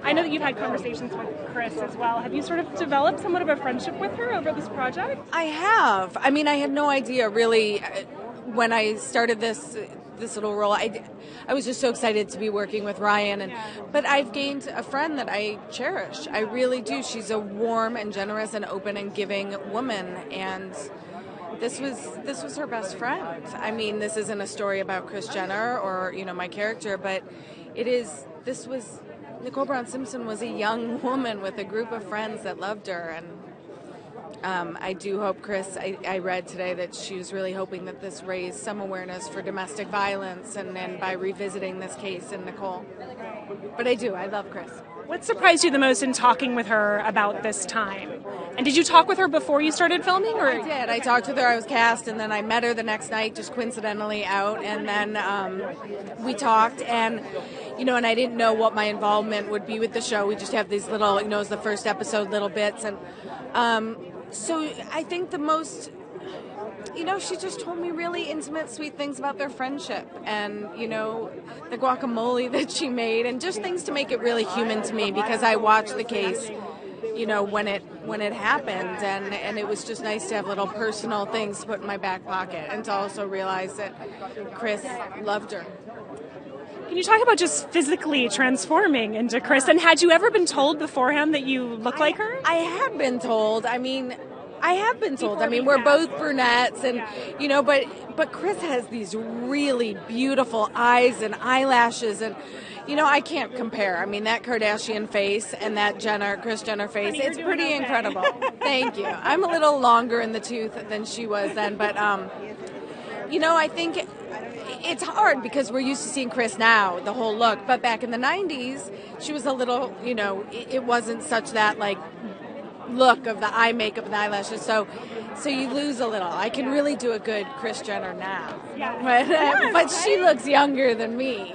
I know that you've had conversations with Chris as well. Have you sort of developed somewhat of a friendship with her over this project? I have. I mean, I had no idea really when I started this little role. I was just so excited to be working with Ryan, but I've gained a friend that I cherish. I really do. She's a warm and generous and open and giving woman, and this was her best friend. I mean, this isn't a story about Kris Jenner or my character, but Nicole Brown Simpson was a young woman with a group of friends that loved her, and I do hope Chris, I read today that she was really hoping that this raised some awareness for domestic violence and by revisiting this case in Nicole. But I love Chris. What surprised you the most in talking with her about this time? And did you talk with her before you started filming? Or? I did. I talked with her. I was cast, and then I met her the next night, just coincidentally out, and then we talked, and and I didn't know what my involvement would be with the show. We just have these little, it was the first episode, little bits, and so I think the most, she just told me really intimate, sweet things about their friendship, and the guacamole that she made, and just things to make it really human to me, because I watched the case when it happened, and it was just nice to have little personal things to put in my back pocket, and to also realize that Chris loved her. Can you talk about just physically transforming into Chris? And had you ever been told beforehand that you look like her? I had been told. I mean, we're both brunettes, and but Chris has these really beautiful eyes and eyelashes, and I can't compare. I mean, that Kardashian face and that Kris Jenner face, it's pretty incredible. Thank you. I'm a little longer in the tooth than she was then, but I think it's hard because we're used to seeing Chris now, the whole look, but back in the 90s, she was a little, it wasn't such that look of the eye makeup and the eyelashes, so you lose a little. I can really do a good Kris Jenner now, but she looks younger than me.